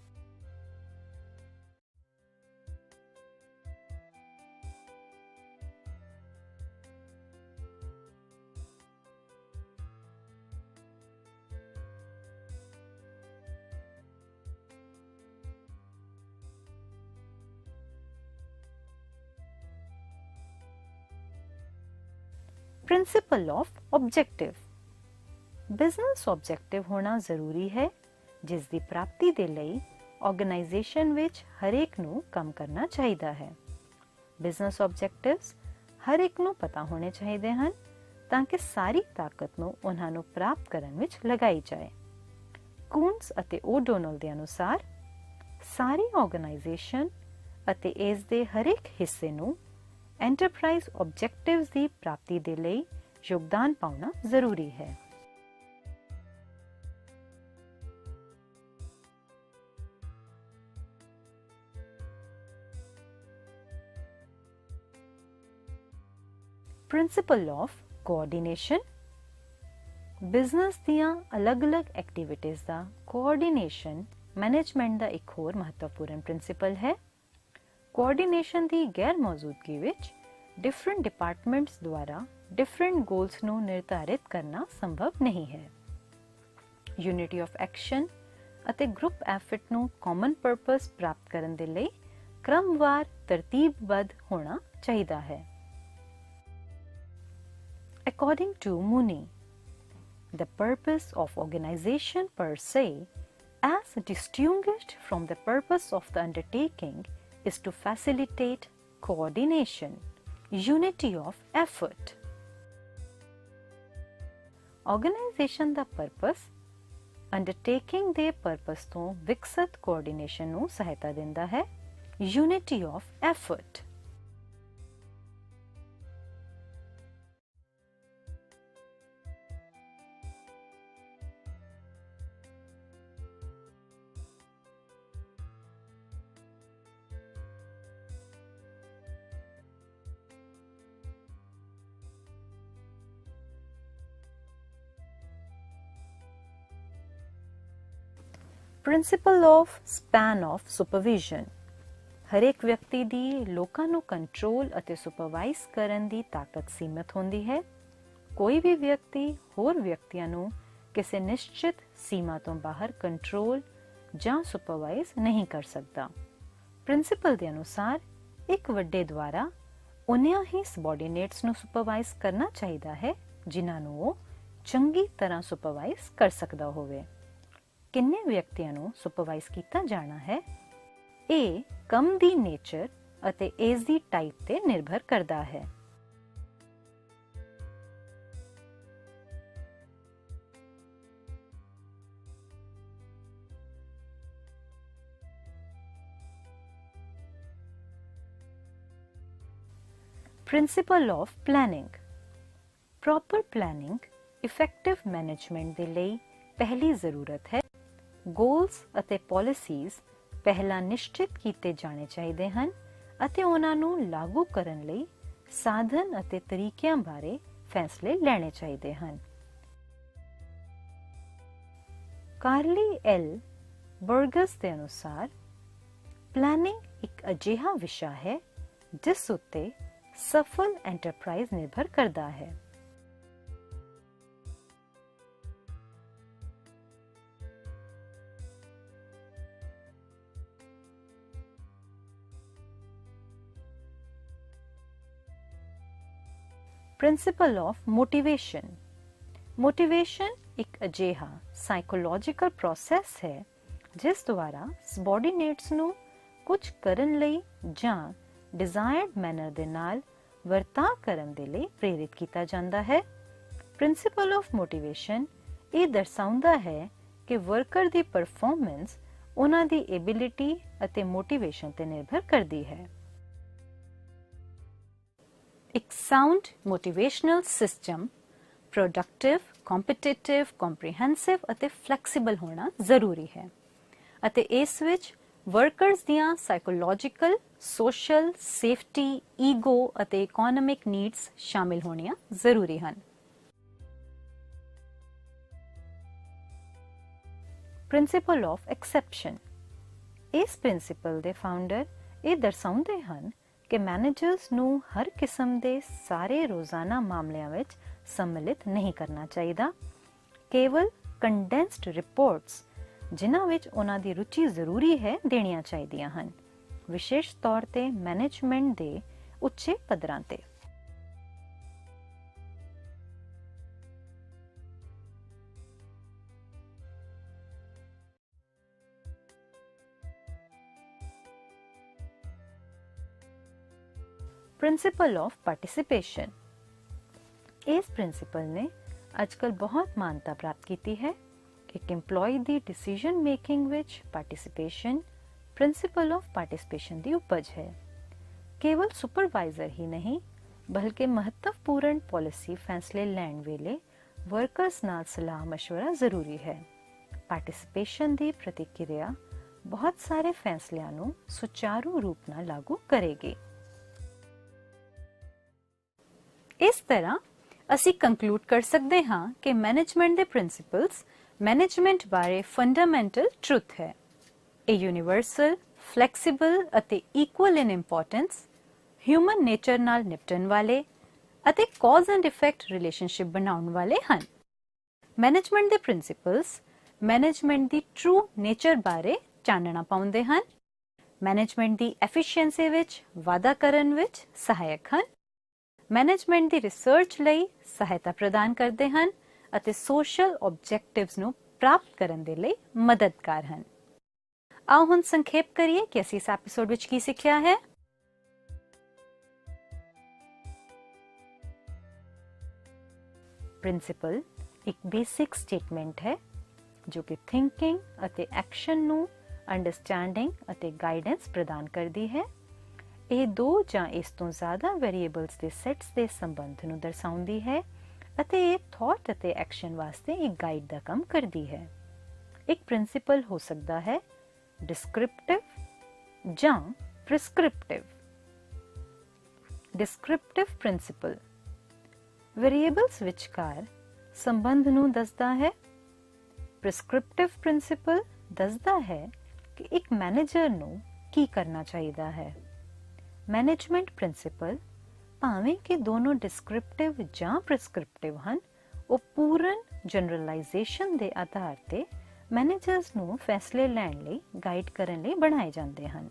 Principle of objective, business objective होना जरूरी है जिस दी प्राप्ति दे लई ऑर्गेनाइजेशन विच हर एक नू काम करना चाहिदा है। बिजनेस ऑब्जेक्टिव्स हर एक नू पता होने चाहिए हैं ताकि सारी ताकत नू उन्हां नू प्राप्त करन विच लगाई जाए। कून्स अते ओडोनल दे अनुसार सारी ऑर्गेनाइजेशन अते इस दे हर एक हिस्से नू एंटरप्राइज ऑब्जेक्टिव्स दी प्राप्ति दे लई योगदान पाउना जरूरी है। प्रिंसिपल ऑफ कोऑर्डिनेशन, बिजनेस दियां अलग-अलग एक्टिविटीज दा कोऑर्डिनेशन मैनेजमेंट दा एक होर महत्वपूर्ण प्रिंसिपल है। कोऑर्डिनेशन दी गैर मौजूदगी विच डिफरेंट डिपार्टमेंट्स द्वारा डिफरेंट गोल्स नू निर्धारित करना संभव नहीं है। यूनिटी ऑफ एक्शन अते ग्रुप एफर्ट नू कॉमन पर्पस प्राप्त करन दे लई क्रमवार ਤਰਤੀਬਬੱਧ ਹੋਣਾ ਚਾਹੀਦਾ ਹੈ। According to Mooney, the purpose of organization per se, as distinguished from the purpose of the undertaking, is to facilitate coordination, unity of effort. Organization the purpose undertaking ਦੇ purpose ਤੋਂ ਵਿਕਸਿਤ coordination ਨੂੰ ਸਹਾਇਤਾ ਦਿੰਦਾ ਹੈ। Unity of effort. Principle of span of supervision. ਹਰੇਕ ਵਿਅਕਤੀ ਦੀ ਲੋਕਾਂ ਨੂੰ ਕੰਟਰੋਲ ਅਤੇ ਸੁਪਰਵਾਈਜ਼ ਕਰਨ ਦੀ ਤਾਕਤ ਸੀਮਿਤ ਹੁੰਦੀ ਹੈ। ਕੋਈ ਵੀ ਵਿਅਕਤੀ ਹੋਰ ਵਿਅਕਤੀਆਂ ਨੂੰ ਕਿਸੇ ਨਿਸ਼ਚਿਤ ਸੀਮਾ ਤੋਂ ਬਾਹਰ ਕੰਟਰੋਲ ਜਾਂ ਸੁਪਰਵਾਈਜ਼ ਨਹੀਂ ਕਰ ਸਕਦਾ। ਪ੍ਰਿੰਸੀਪਲ ਦੇ ਅਨੁਸਾਰ ਇੱਕ ਵੱਡੇ ਦੁਆਰਾ ਉਨ੍ਹਾਂ ਹੀ ਸਬਆਰਡੀਨੇਟਸ ਨੂੰ ਸੁਪਰਵਾਈਜ਼ ਕਰਨਾ ਚਾਹੀਦਾ ਹੈ ਜਿਨ੍ਹਾਂ ਨੂੰ ਉਹ ਚੰਗੀ ਤਰ੍ਹਾਂ ਸੁਪਰਵਾਈਜ਼ ਕਰ ਸਕਦਾ ਹੋਵੇ। ਕਿੰਨੇ ਵਿਅਕਤੀਆਂ ਨੂੰ ਸੁਪਰਵਾਈਜ਼ ਕੀਤਾ ਜਾਣਾ ਹੈ, ਇਹ ਕੰਮ ਦੀ ਨੇਚਰ ਅਤੇ ਇਸ ਦੀ ਟਾਈਪ ਤੇ ਨਿਰਭਰ ਕਰਦਾ ਹੈ। Principal of planning. Proper planning effective management ਦੇ ਲਈ ਪਹਿਲੀ ਜ਼ਰੂਰਤ ਹੈ। ਗੋਲਸ ਅਤੇ ਪਾਲਿਸੀਜ਼ ਪਹਿਲਾਂ ਨਿਸ਼ਚਿਤ ਕੀਤੇ ਜਾਣੇ ਚਾਹੀਦੇ ਹਨ ਅਤੇ ਉਹਨਾਂ ਨੂੰ ਲਾਗੂ ਕਰਨ ਲਈ ਸਾਧਨ ਅਤੇ ਤਰੀਕਿਆਂ ਬਾਰੇ ਫੈਸਲੇ ਲੈਣੇ ਚਾਹੀਦੇ ਹਨ। ਕਾਰਲੀ ਐਲ ਬਰਗਸ ਦੇ ਅਨੁਸਾਰ ਪਲੈਨਿੰਗ ਇੱਕ ਅਜਿਹਾ ਵਿਸ਼ਾ ਹੈ ਜਿਸ ਉੱਤੇ ਸਫਲ ਐਂਟਰਪ੍ਰਾਈਜ਼ ਨਿਰਭਰ ਕਰਦਾ ਹੈ। Principal of motivation. ਮੋਟੀਵੇਸ਼ਨ ਇੱਕ ਅਜਿਹਾ ਸਾਈਕੋਲੋਜੀਕਲ ਪ੍ਰੋਸੈਸ ਹੈ ਜਿਸ ਦੁਆਰਾ ਸਬਆਰਡੀਨੇਟਸ ਨੂੰ ਕੁਝ ਕਰਨ ਲਈ ਜਾਂ ਡਿਜ਼ਾਇਰਡ ਮੈਨਰ ਦੇ ਨਾਲ ਵਰਤਾਅ ਕਰਨ ਦੇ ਲਈ ਪ੍ਰੇਰਿਤ ਕੀਤਾ ਜਾਂਦਾ ਹੈ। ਪ੍ਰਿੰਸੀਪਲ ਆਫ ਮੋਟੀਵੇਸ਼ਨ ਇਹ ਦਰਸਾਉਂਦਾ ਹੈ ਕਿ ਵਰਕਰ ਦੀ ਪਰਫਾਰਮੈਂਸ ਉਹਨਾਂ ਦੀ ਐਬਿਲਿਟੀ ਅਤੇ ਮੋਟੀਵੇਸ਼ਨ ਤੇ ਨਿਰਭਰ ਕਰਦੀ ਹੈ। ਇੱਕ sound motivational system productive, competitive, comprehensive ਅਤੇ ਫਲੈਕਸੀਬਲ ਹੋਣਾ ਜ਼ਰੂਰੀ ਹੈ ਅਤੇ ਇਸ ਵਿੱਚ ਵਰਕਰਸ ਦੀਆਂ ਸਾਈਕੋਲੋਜੀਕਲ, ਸੋਸ਼ਲ, ਸੇਫਟੀ, ਈਗੋ ਅਤੇ ਇਕੋਨੋਮਿਕ ਨੀਡਸ ਸ਼ਾਮਿਲ ਹੋਣੀਆਂ ਜ਼ਰੂਰੀ ਹਨ। Principle of exception. ਇਸ ਪ੍ਰਿੰਸੀਪਲ ਦੇ ਫਾਊਂਡਰ ਇਹ ਦਰਸਾਉਂਦੇ ਹਨ ਕਿ ਮੈਨੇਜਰਸ ਨੂੰ ਹਰ ਕਿਸਮ ਦੇ ਸਾਰੇ ਰੋਜ਼ਾਨਾ ਮਾਮਲਿਆਂ ਵਿੱਚ ਸੰਮਿਲਿਤ ਨਹੀਂ ਕਰਨਾ ਚਾਹੀਦਾ। ਕੇਵਲ ਕੰਡੈਂਸਡ ਰਿਪੋਰਟਸ ਜਿਨ੍ਹਾਂ ਵਿੱਚ ਉਹਨਾਂ ਦੀ ਰੁਚੀ ਜ਼ਰੂਰੀ ਹੈ ਦੇਣੀਆਂ ਚਾਹੀਦੀਆਂ ਹਨ, ਵਿਸ਼ੇਸ਼ ਤੌਰ ਤੇ ਮੈਨੇਜਮੈਂਟ ਦੇ ਉੱਚੇ ਪੱਧਰਾਂ ਤੇ। Principal of participation. ਇਸ ਪ੍ਰਿੰਸੀਪਲ ਨੇ ਅੱਜਕੱਲ ਬਹੁਤ ਮਾਨਤਾ ਪ੍ਰਾਪਤ ਕੀਤੀ ਹੈ। ਇੱਕ EMPLOYEE ਦੀ ਡਿਸੀਜਨ ਮੇਕਿੰਗ ਵਿੱਚ ਪਾਰਟਿਸਿਪੇਸ਼ਨ ਪ੍ਰਿੰਸੀਪਲ ਆਫ ਪਾਰਟਿਸਿਪੇਸ਼ਨ ਦੀ ਉਪਜ ਹੈ। ਕੇਵਲ ਸੁਪਰਵਾਈਜ਼ਰ ਹੀ ਨਹੀਂ ਬਲਕਿ ਮਹੱਤਵਪੂਰਨ ਪਾਲਿਸੀ ਫੈਸਲੇ ਲੈਣ ਵੇਲੇ ਵਰਕਰਸ ਨਾਲ ਸਲਾਹ ਮਸ਼ਵਰਾ ਜ਼ਰੂਰੀ ਹੈ। ਪਾਰਟਿਸਿਪੇਸ਼ਨ ਦੀ ਪ੍ਰਤੀਕਿਰਿਆ ਬਹੁਤ ਸਾਰੇ ਫੈਸਲਿਆਂ ਨੂੰ ਸੁਚਾਰੂ ਰੂਪ ਨਾਲ ਲਾਗੂ ਕਰੇਗੀ। ਇਸ ਤਰ੍ਹਾਂ ਅਸੀਂ ਕੰਕਲੂਡ ਕਰ ਸਕਦੇ ਹਾਂ ਕਿ ਮੈਨੇਜਮੈਂਟ ਦੇ ਪ੍ਰਿੰਸੀਪਲਸ ਮੈਨੇਜਮੈਂਟ ਬਾਰੇ ਫੰਡਾਮੈਂਟਲ ਟਰੂਥ ਹੈ। ਇਹ ਯੂਨੀਵਰਸਲ, ਫਲੈਕਸੀਬਲ ਅਤੇ ਇਕੁਅਲ ਇਨ ਇੰਪੋਰਟੈਂਸ, ਹਿਊਮਨ ਨੇਚਰ ਨਾਲ ਨਿਪਟਣ ਵਾਲੇ ਅਤੇ ਕਾਜ਼ ਐਂਡ ਇਫੈਕਟ ਰਿਲੇਸ਼ਨਸ਼ਿਪ ਬਣਾਉਣ ਵਾਲੇ ਹਨ। ਮੈਨੇਜਮੈਂਟ ਦੇ ਪ੍ਰਿੰਸੀਪਲਸ ਮੈਨੇਜਮੈਂਟ ਦੀ ਟਰੂ ਨੇਚਰ ਬਾਰੇ ਚਾਨਣਾ ਪਾਉਂਦੇ ਹਨ। ਮੈਨੇਜਮੈਂਟ ਦੀ ਐਫੀਸ਼ੀਐਂਸੀ ਵਿੱਚ ਵਾਧਾ ਕਰਨ ਵਿੱਚ ਸਹਾਇਕ ਹਨ, ਮੈਨੇਜਮੈਂਟ ਦੀ ਰਿਸਰਚ ਲਈ ਸਹਾਇਤਾ ਪ੍ਰਦਾਨ ਕਰਦੇ ਹਨ ਅਤੇ ਸੋਸ਼ਲ ਆਬਜੈਕਟਿਵਸ ਨੂੰ ਪ੍ਰਾਪਤ ਕਰਨ ਦੇ ਲਈ ਮਦਦਗਾਰ ਹਨ। ਆਓ ਹੁਣ ਸੰਖੇਪ ਕਰੀਏ ਕਿ ਅਸੀਂ ਇਸ ਐਪੀਸੋਡ ਵਿੱਚ ਕੀ ਸਿੱਖਿਆ ਹੈ। ਪ੍ਰਿੰਸੀਪਲ ਇੱਕ ਬੇਸਿਕ ਸਟੇਟਮੈਂਟ ਹੈ ਜੋ ਕਿ ਥਿੰਕਿੰਗ ਅਤੇ ਐਕਸ਼ਨ ਨੂੰ ਅੰਡਰਸਟੈਂਡਿੰਗ ਅਤੇ ਗਾਈਡੈਂਸ ਪ੍ਰਦਾਨ ਕਰਦੀ ਹੈ। ਇਹ ਦੋ ਜਾਂ ਇਸ ਤੋਂ ਜ਼ਿਆਦਾ ਵੇਰੀਏਬਲਸ ਦੇ ਸੈਟਸ ਦੇ ਸੰਬੰਧ ਨੂੰ ਦਰਸਾਉਂਦੀ ਹੈ ਅਤੇ ਇਹ ਥਾਟ ਅਤੇ ਐਕਸ਼ਨ ਵਾਸਤੇ ਇੱਕ ਗਾਈਡ ਦਾ ਕੰਮ ਕਰਦੀ ਹੈ। ਇੱਕ ਪ੍ਰਿੰਸੀਪਲ ਹੋ ਸਕਦਾ ਹੈ ਡਿਸਕ੍ਰਿਪਟਿਵ ਜਾਂ ਪ੍ਰਿਸਕ੍ਰਿਪਟਿਵ। ਡਿਸਕ੍ਰਿਪਟਿਵ ਪ੍ਰਿੰਸੀਪਲ ਵੇਰੀਏਬਲਸ ਵਿਚਕਾਰ ਸੰਬੰਧ ਨੂੰ ਦੱਸਦਾ ਹੈ। ਪ੍ਰਿਸਕ੍ਰਿਪਟਿਵ ਪ੍ਰਿੰਸੀਪਲ ਦੱਸਦਾ ਹੈ ਕਿ ਇੱਕ ਮੈਨੇਜਰ ਨੂੰ ਕੀ ਕਰਨਾ ਚਾਹੀਦਾ ਹੈ। ਮੈਨੇਜਮੈਂਟ ਪ੍ਰਿੰਸੀਪਲ ਭਾਵੇਂ ਕਿ ਦੋਨੋਂ ਡਿਸਕ੍ਰਿਪਟਿਵ ਜਾਂ ਪ੍ਰਿਸਕ੍ਰਿਪਟਿਵ ਹਨ, ਉਹ ਪੂਰਨ ਜਨਰਲਾਈਜੇਸ਼ਨ ਦੇ ਆਧਾਰ ਤੇ ਮੈਨੇਜਰਸ ਨੂੰ ਫੈਸਲੇ ਲੈਣ ਲਈ ਗਾਈਡ ਕਰਨ ਲਈ ਬਣਾਏ ਜਾਂਦੇ ਹਨ।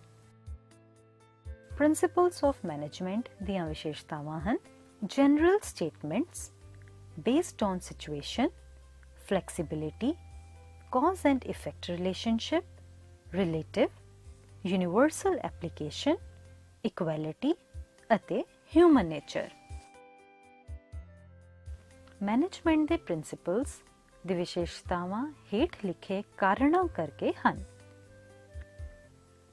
ਪ੍ਰਿੰਸੀਪਲਸ ਆਫ ਮੈਨੇਜਮੈਂਟ ਦੀਆਂ ਵਿਸ਼ੇਸ਼ਤਾਵਾਂ ਹਨ general statements based on situation, flexibility, cause and effect relationship, relative, universal application, equality ਅਤੇ human nature। ਮੈਨੇਜਮੈਂਟ ਦੇ ਪ੍ਰਿੰਸੀਪਲਸ ਦੀ ਵਿਸ਼ੇਸ਼ਤਾਵਾਂ ਹੇਠ ਲਿਖੇ ਕਾਰਨਾਂ ਕਰਕੇ ਹਨ।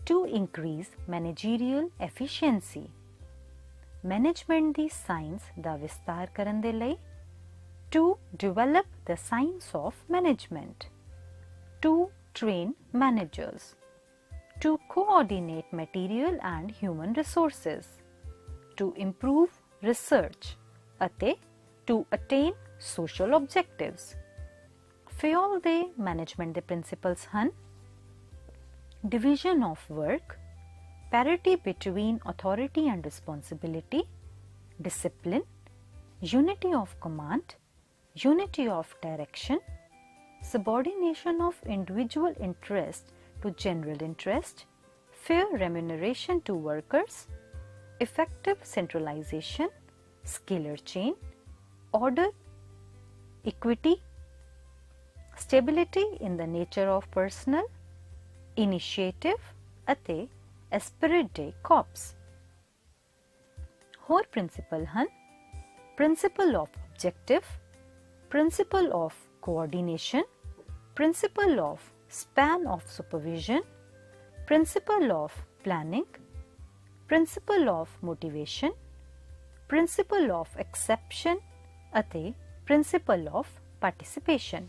To increase managerial efficiency, management the science ਦਾ ਵਿਸਤਾਰ ਕਰਨ ਦੇ ਲਈ। To develop the science of management, to train managers, to coordinate material and human resources, to improve research ਅਤੇ to attain social objectives। ਫਿਓਲ ਦੇ ਮੈਨੇਜਮੈਂਟ ਦੇ ਪ੍ਰਿੰਸੀਪਲਸ ਹਨ division of work, parity between authority and responsibility, discipline, unity of command, unity of direction, subordination of individual interest to general interest, fair remuneration to workers, effective centralization, scalar chain, order, equity, stability in the nature of personnel, initiative ਅਤੇ esprit de corps। ਹੋਰ ਪ੍ਰਿੰਸੀਪਲ ਹਨ principle of objective, principle of coordination, principle of span of supervision, principle of planning, principle of motivation, principle of exception ਅਤੇ principle of participation।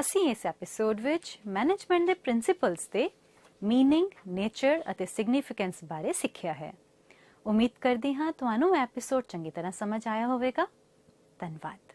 ਅਸੀਂ ਇਸ ਐਪੀਸੋਡ ਵਿੱਚ ਮੈਨੇਜਮੈਂਟ ਦੇ ਪ੍ਰਿੰਸੀਪਲਸ ਦੇ ਮੀਨਿੰਗ, ਨੇਚਰ ਅਤੇ ਸਿਗਨੀਫੀਕੈਂਸ ਬਾਰੇ ਸਿੱਖਿਆ ਹੈ। ਉਮੀਦ ਕਰਦੀ ਹਾਂ ਤੁਹਾਨੂੰ ਐਪੀਸੋਡ ਚੰਗੀ ਤਰ੍ਹਾਂ ਸਮਝ ਆਇਆ ਹੋਵੇਗਾ। ਧੰਨਵਾਦ।